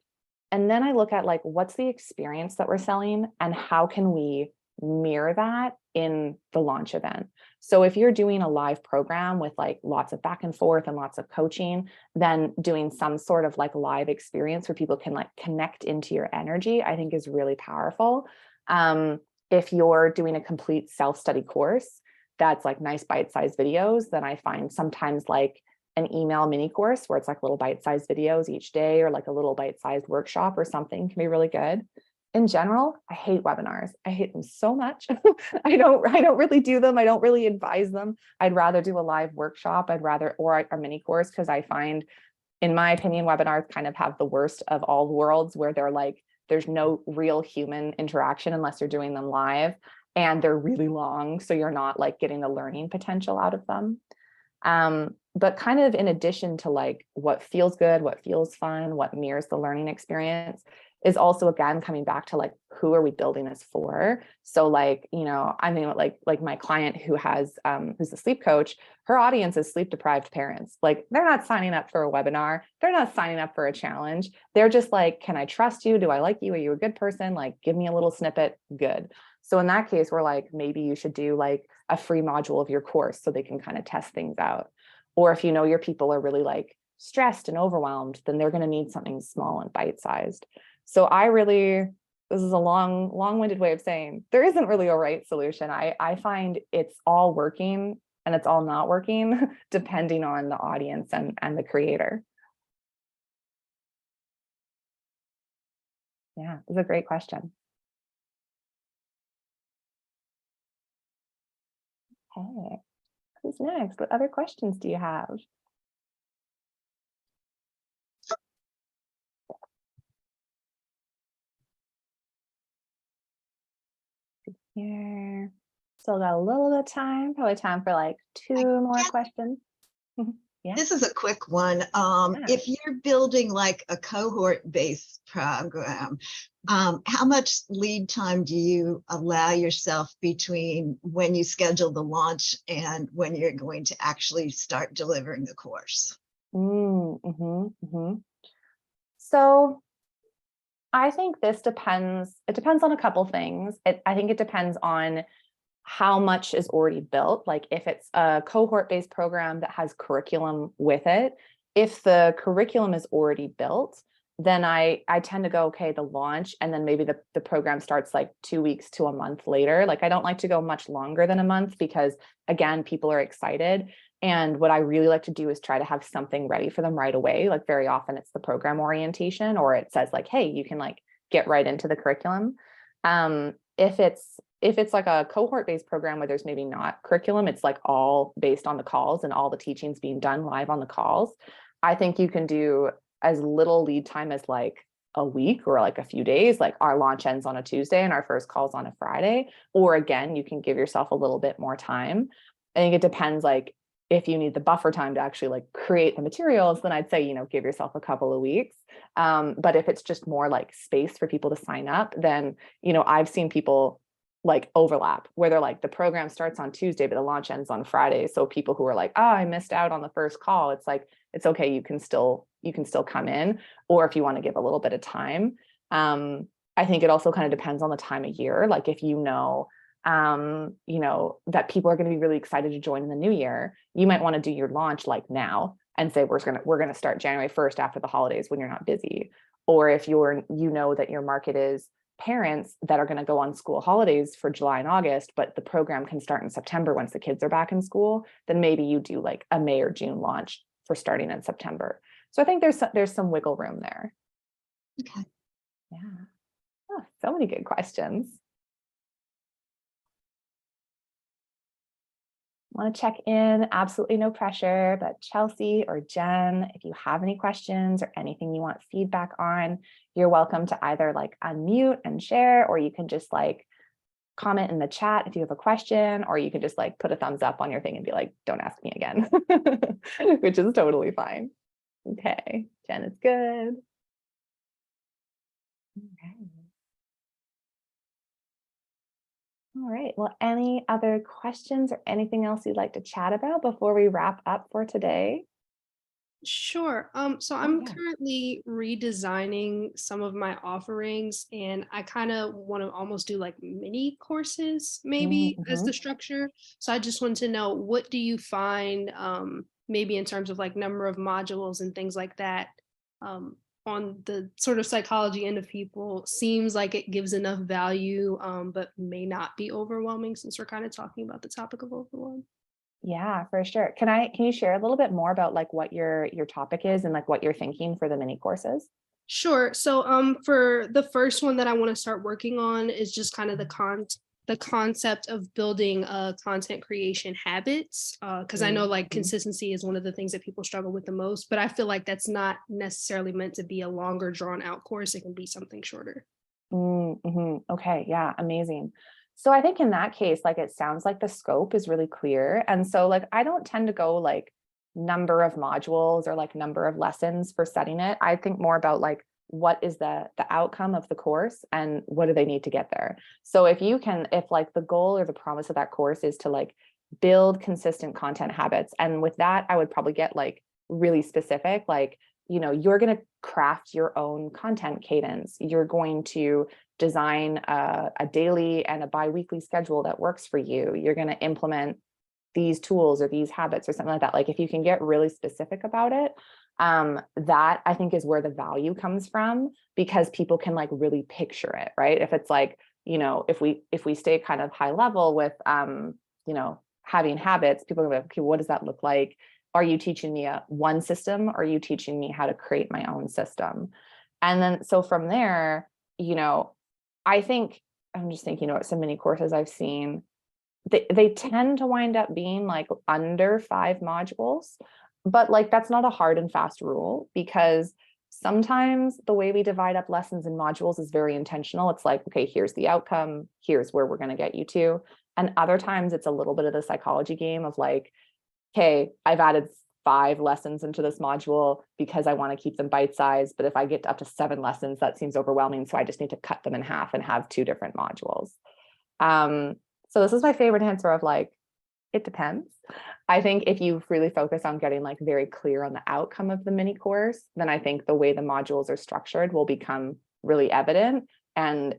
And then I look at like, what's the experience that we're selling and how can we mirror that in the launch event? So if you're doing a live program with like lots of back and forth and lots of coaching, then doing some sort of like live experience where people can like connect into your energy, I think is really powerful. If you're doing a complete self-study course, that's like nice bite-sized videos, then I find sometimes like an email mini course where it's like little bite-sized videos each day or like a little bite-sized workshop or something can be really good. In general, I hate webinars. I hate them so much. I don't really do them. I don't really advise them. I'd rather do a live workshop. Or a mini course, because I find, in my opinion, webinars kind of have the worst of all worlds where they're like, there's no real human interaction unless you're doing them live, and they're really long. So you're not like getting the learning potential out of them. but kind of in addition to like what feels good, what feels fun, what mirrors the learning experience, is also again coming back to like, who are we building this for? So like, you know, I mean, like my client who has who's a sleep coach, her audience is sleep deprived parents. Like they're not signing up for a webinar, they're not signing up for a challenge. They're just like, can I trust you? Do I like you? Are you a good person? Like, give me a little snippet. Good. So in that case, we're like, maybe you should do like a free module of your course so they can kind of test things out. Or if you know your people are really like stressed and overwhelmed, then they're going to need something small and bite-sized. So this is a long-winded way of saying there isn't really a right solution. I find it's all working and it's all not working depending on the audience and the creator. Yeah, it's a great question. Okay, who's next? What other questions do you have? Here, still got a little bit of time, probably time for like two more questions. Yeah. This is a quick one. Yeah. If you're building like a cohort-based program, how much lead time do you allow yourself between when you schedule the launch and when you're going to actually start delivering the course? So I think this depends. It depends on a couple things. I think it depends on how much is already built. Like if it's a cohort-based program that has curriculum with it, if the curriculum is already built, then I tend to go, okay, the launch, and then maybe the program starts like 2 weeks to a month later. Like I don't like to go much longer than a month because again, people are excited. And what I really like to do is try to have something ready for them right away. Like very often it's the program orientation, or it says like, hey, you can like get right into the curriculum. If it's like a cohort-based program where there's maybe not curriculum, it's like all based on the calls and all the teaching's being done live on the calls, I think you can do as little lead time as like a week or like a few days. Like our launch ends on a Tuesday and our first call's on a Friday. Or again, you can give yourself a little bit more time. I think it depends, like if you need the buffer time to actually like create the materials, then I'd say, you know, give yourself a couple of weeks. But if it's just more like space for people to sign up, then, you know, I've seen people like overlap where they're like, the program starts on Tuesday, but the launch ends on Friday. So people who are like, oh, I missed out on the first call, it's like, it's okay. You can still come in, or if you want to give a little bit of time. I think it also kind of depends on the time of year. Like if you know, that people are going to be really excited to join in the new year, you might want to do your launch like now and say, we're going to start January 1st after the holidays when you're not busy. Or if you know that your market is parents that are going to go on school holidays for July and August, but the program can start in September once the kids are back in school, then maybe you do like a May or June launch for starting in September. So I think there's some wiggle room there. Okay. Yeah. Oh, so many good questions. Want to check in, absolutely no pressure, but Chelsea or Jen, if you have any questions or anything you want feedback on, you're welcome to either like unmute and share, or you can just like comment in the chat if you have a question, or you can just like put a thumbs up on your thing and be like, don't ask me again, which is totally fine. Okay, Jen is good. Okay. All right, well, any other questions or anything else you'd like to chat about before we wrap up for today? Sure. So Oh, I'm yeah. currently redesigning some of my offerings, and I kind of want to almost do like mini courses, maybe as Mm-hmm. the structure. So I just want to know, what do you find, maybe in terms of like number of modules and things like that, um, on the sort of psychology end of people, seems like it gives enough value, but may not be overwhelming, since we're kind of talking about the topic of overwhelm. Yeah, for sure. Can you share a little bit more about like what your topic is and like what you're thinking for the mini courses? Sure. So for the first one that I want to start working on is just kind of the concept of building content creation habits, because I know like Mm-hmm. consistency is one of the things that people struggle with the most, but I feel like that's not necessarily meant to be a longer drawn out course. It can be something shorter. Mm-hmm. Okay, yeah, amazing. So I think in that case, like it sounds like the scope is really clear. And so like I don't tend to go like number of modules or like number of lessons for setting it. I think more about like, what is the outcome of the course and what do they need to get there? So if like the goal or the promise of that course is to like build consistent content habits, and with that, I would probably get like really specific, like, you're going to craft your own content cadence. You're going to design a daily and a bi-weekly schedule that works for you. You're going to implement these tools or these habits or something like that. Like if you can get really specific about it, that I think is where the value comes from, because people can like really picture it, right? If it's like, if we stay kind of high level with, having habits, people are like, okay, what does that look like? Are you teaching me one system? Or are you teaching me how to create my own system? And then, so from there, I think, I'm just thinking about some mini courses I've seen, they tend to wind up being like under 5 modules, but like, that's not a hard and fast rule, because sometimes the way we divide up lessons and modules is very intentional. It's like, okay, here's the outcome, here's where we're going to get you to. And other times it's a little bit of the psychology game of like, okay, I've added 5 lessons into this module because I want to keep them bite-sized. But if I get up to 7 lessons, that seems overwhelming. So I just need to cut them in half and have 2 different modules. So this is my favorite answer of like, it depends. I think if you really focus on getting like very clear on the outcome of the mini course, then I think the way the modules are structured will become really evident. And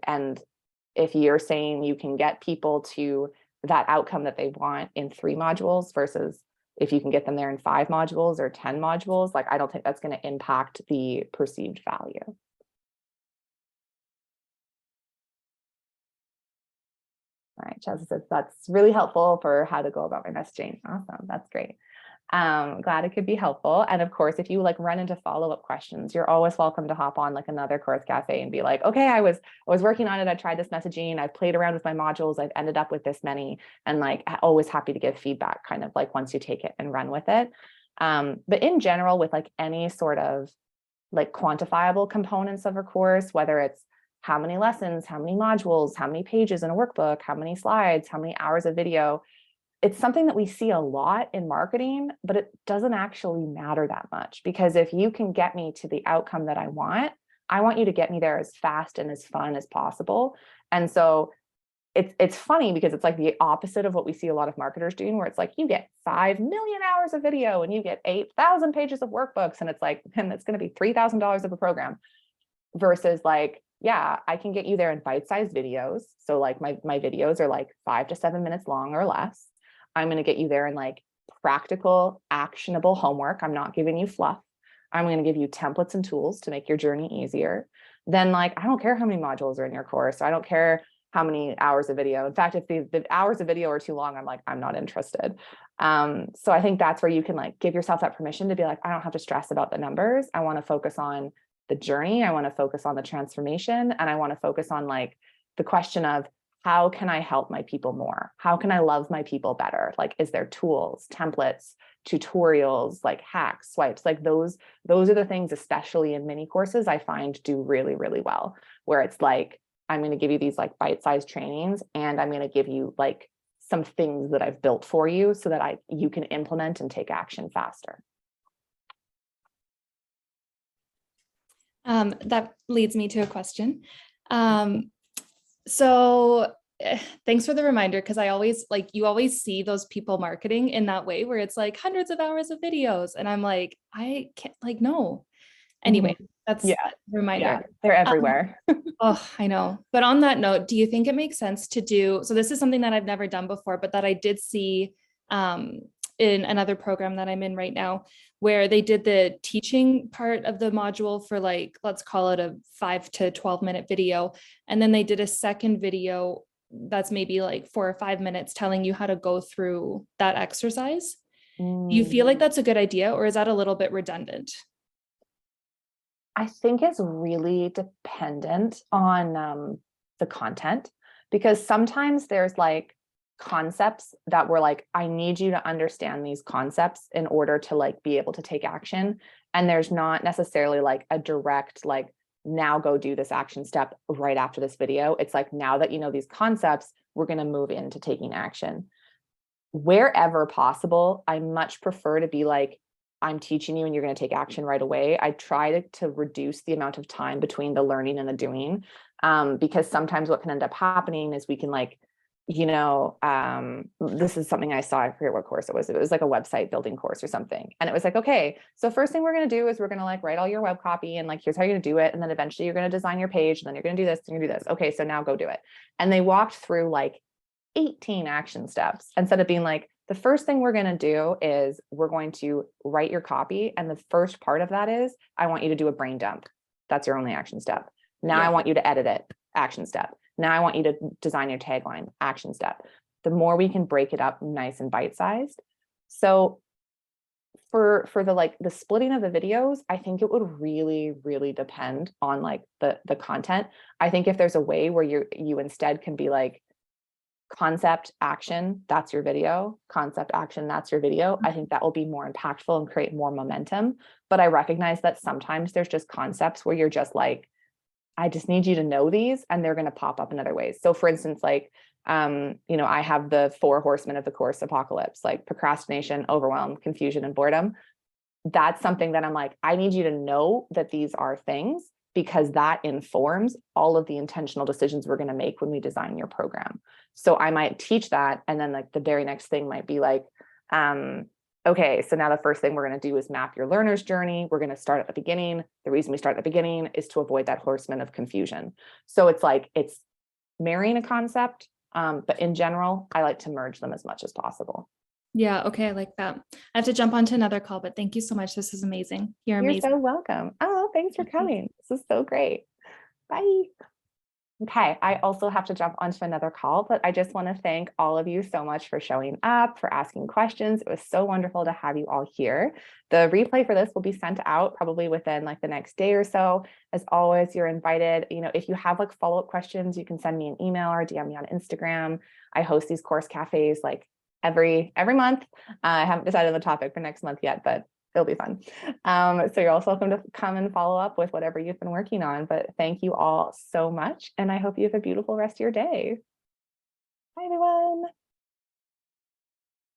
if you're saying you can get people to that outcome that they want in 3 modules versus if you can get them there in 5 modules or 10 modules, like, I don't think that's going to impact the perceived value. All right, Chelsea says that's really helpful for how to go about my messaging. Awesome, that's great. Glad it could be helpful. And of course, if you like run into follow-up questions, you're always welcome to hop on like another course cafe and be like, okay, I was working on it. I tried this messaging. I've played around with my modules. I've ended up with this many, and like, always happy to give feedback kind of like once you take it and run with it. But in general, with like any sort of like quantifiable components of a course, whether it's how many lessons, how many modules, how many pages in a workbook, how many slides, how many hours of video, it's something that we see a lot in marketing, but it doesn't actually matter that much, because if you can get me to the outcome that I want you to get me there as fast and as fun as possible. And so it's funny because it's like the opposite of what we see a lot of marketers doing, where it's like, you get 5 million hours of video and you get 8,000 pages of workbooks. And it's like, and it's going to be $3,000 of a program, versus like, yeah, I can get you there in bite-sized videos. So like my videos are like 5 to 7 minutes long or less. I'm going to get you there in like practical, actionable homework. I'm not giving you fluff. I'm going to give you templates and tools to make your journey easier. Then like, I don't care how many modules are in your course. I don't care how many hours of video. In fact, if the hours of video are too long, I'm like, I'm not interested. So I think that's where you can like give yourself that permission to be like, I don't have to stress about the numbers. I want to focus on the journey. I want to focus on the transformation. And I want to focus on like the question of, how can I help my people more? How can I love my people better? Like, is there tools, templates, tutorials, like hacks, swipes, like those are the things, especially in mini courses, I find do really, really well, where it's like, I'm going to give you these like bite-sized trainings, and I'm going to give you like some things that I've built for you so that you can implement and take action faster. That leads me to a question. So thanks for the reminder, because I always like, you always see those people marketing in that way where it's like hundreds of hours of videos. And I'm like, I can't, like, no. Anyway, that's a reminder. Yeah, they're everywhere. Oh, I know. But on that note, do you think it makes sense to do, so this is something that I've never done before, but that I did see in another program that I'm in right now, where they did the teaching part of the module for like, let's call it a 5 to 12 minute video. And then they did a second video that's maybe like 4 or 5 minutes telling you how to go through that exercise. Do you feel like that's a good idea, or is that a little bit redundant? I think it's really dependent on the content, because sometimes there's like concepts that we're like, I need you to understand these concepts in order to like be able to take action. And there's not necessarily like a direct, like, now go do this action step right after this video. It's like, now that you know these concepts, we're going to move into taking action. Wherever possible, I much prefer to be like, I'm teaching you and you're going to take action right away. I try to reduce the amount of time between the learning and the doing, because sometimes what can end up happening is we can like, this is something I saw, I forget what course it was. It was like a website building course or something. And it was like, okay, so first thing we're going to do is we're going to like write all your web copy and like, here's how you're going to do it. And then eventually you're going to design your page and then you're going to do this and you're going to do this. Okay, so now go do it. And they walked through like 18 action steps instead of being like, the first thing we're going to do is we're going to write your copy. And the first part of that is, I want you to do a brain dump. That's your only action step. Now I want you to edit it, action step. Now I want you to design your tagline, action step. The more we can break it up nice and bite-sized. So for the splitting of the videos, I think it would really, really depend on like the content. I think if there's a way where you instead can be like, concept action, that's your video, concept action, that's your video, I think that will be more impactful and create more momentum. But I recognize that sometimes there's just concepts where you're just like, I just need you to know these, and they're going to pop up in other ways. So for instance, like, I have the 4 horsemen of the course apocalypse, like procrastination, overwhelm, confusion, and boredom. That's something that I'm like, I need you to know that these are things, because that informs all of the intentional decisions we're going to make when we design your program. So I might teach that. And then like the very next thing might be like, okay, so now the first thing we're going to do is map your learner's journey. We're going to start at the beginning. The reason we start at the beginning is to avoid that horseman of confusion. So it's like, it's marrying a concept, but in general, I like to merge them as much as possible. Yeah, okay, I like that. I have to jump onto another call, but thank you so much. This is amazing. You're amazing. So welcome. Oh, thanks for coming. This is so great. Bye. Okay, I also have to jump onto another call, but I just want to thank all of you so much for showing up, for asking questions. It was so wonderful to have you all here. The replay for this will be sent out probably within like the next day or so. As always, you're invited. If you have like follow-up questions, you can send me an email or DM me on Instagram. I host these course cafes like every month. I haven't decided on the topic for next month yet, but it'll be fun. So you're also welcome to come and follow up with whatever you've been working on. But thank you all so much. And I hope you have a beautiful rest of your day. Bye, everyone.